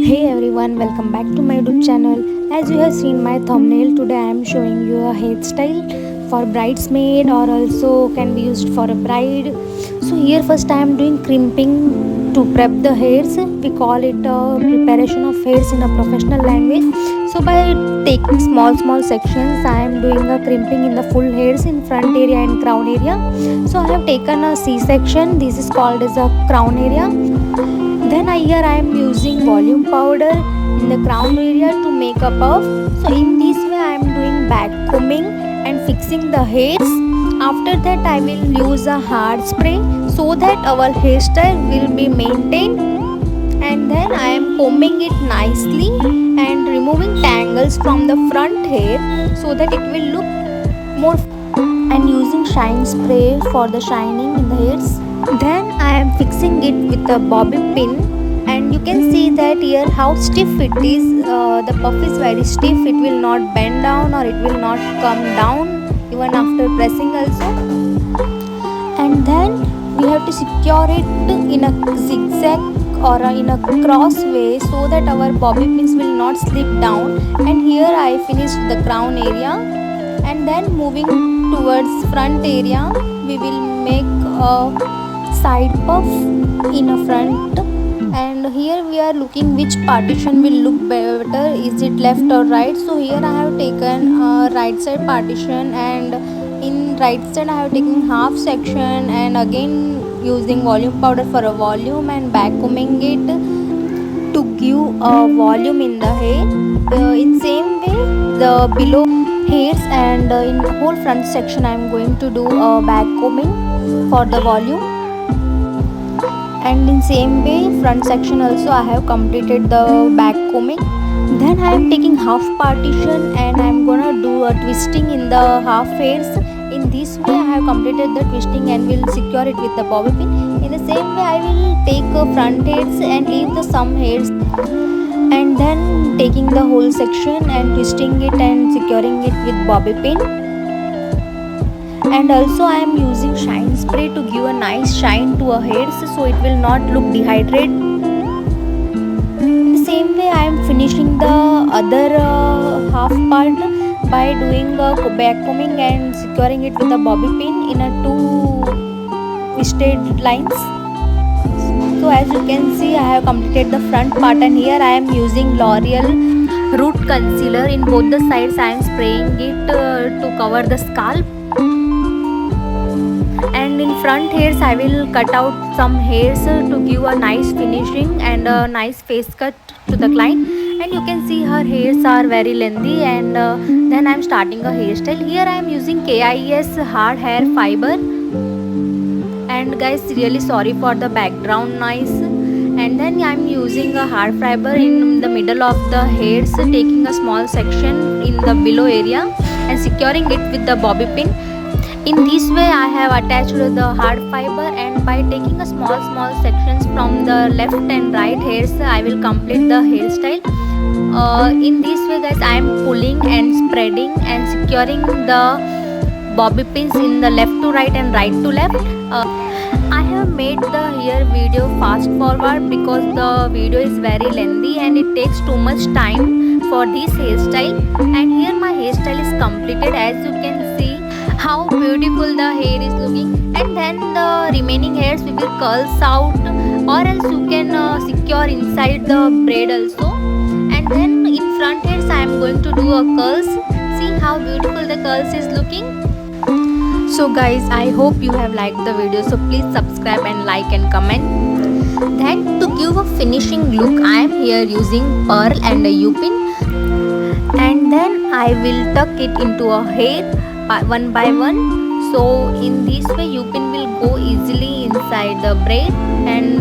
Hey everyone, welcome back to my YouTube channel. As you have seen my thumbnail, today I am showing you a hairstyle for bridesmaid or also can be used for a bride. So here first I am doing crimping to prep the hairs. We call it a preparation of hairs in a professional language. So by taking small sections, I am doing a crimping in the full hairs in front area and crown area. So I have taken a C section. This is called as a crown area. Then here I am using volume powder in the crown area to make a puff. So in this way I am doing back combing and fixing the hairs. After that I will use a hard spray so that our hairstyle will be maintained. And then I am combing it nicely and removing tangles from the front hair so that it will look more, and using shine spray for the shining in the hairs. Then I am fixing it with a bobby pin, and you can see that here how stiff it is. The puff is very stiff, it will not bend down or it will not come down even after pressing also. And then we have to secure it in a zigzag or in a cross way so that our bobby pins will not slip down. And here I finished the crown area, and then moving towards front area we will make a side puff in a front. And here we are looking which partition will look better, is it left or right. So here I have taken a right side partition, and in right side I have taken half section, and again using volume powder for a volume and back combing it to give a volume in the hair. In same way the below hairs and in whole front section I am going to do a back combing for the volume. And in same way front section also I have completed the back combing. Then I am taking half partition and I am gonna do a twisting in the half hairs. In this way I have completed the twisting and will secure it with the bobby pin. In the same way I will take front hairs and leave the some hairs, and then taking the whole section and twisting it and securing it with bobby pin. And also I am using shine spray to give a nice shine to our hairs so it will not look dehydrated. In the same way I am finishing the other half part by doing a back combing and securing it with a bobby pin in a two twisted lines. So as you can see I have completed the front part, and here I am using L'Oreal root concealer. In both the sides I am spraying it to cover the scalp. And in front hairs I will cut out some hairs to give a nice finishing and a nice face cut to the client. And you can see her hairs are very lengthy, and then I am starting a hairstyle. Here I am using KIS hard hair fiber, and guys really sorry for the background noise. And then I am using a hard fiber in the middle of the hairs, taking a small section in the below area and securing it with the bobby pin. In this way I have attached the hard fiber, and by taking a small sections from the left and right hairs I will complete the hairstyle. In this way guys I am pulling and spreading and securing the bobby pins in the left to right and right to left. I have made the hair video fast forward because the video is very lengthy and it takes too much time for this hairstyle. And here my hairstyle is completed. As you can see how beautiful the hair is looking. And then the remaining hairs we will curls out, or else you can secure inside the braid also. And then in front hairs I am going to do a curls. See how beautiful the curls is looking. So guys, I hope you have liked the video, so please subscribe and like and comment. Then to give a finishing look I am here using pearl and a U-pin, and then I will tuck it into a hair one by one. So in this way U-pin will go easily inside the braid, and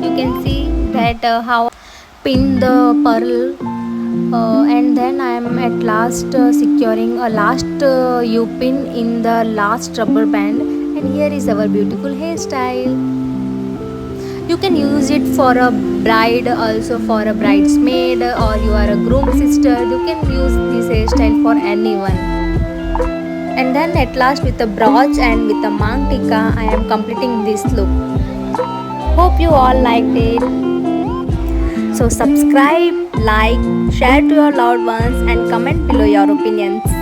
you can see that how I pin the pearl. And then I am at last securing a last U-pin in the last rubber band, and here is our beautiful hairstyle. You can use it for a bride, also for a bridesmaid, or you are a groom sister. You can use this hairstyle for anyone. And then at last with a brooch and with a mang tikka I am completing this look. Hope you all liked it. So subscribe, like, share to your loved ones and comment below your opinions.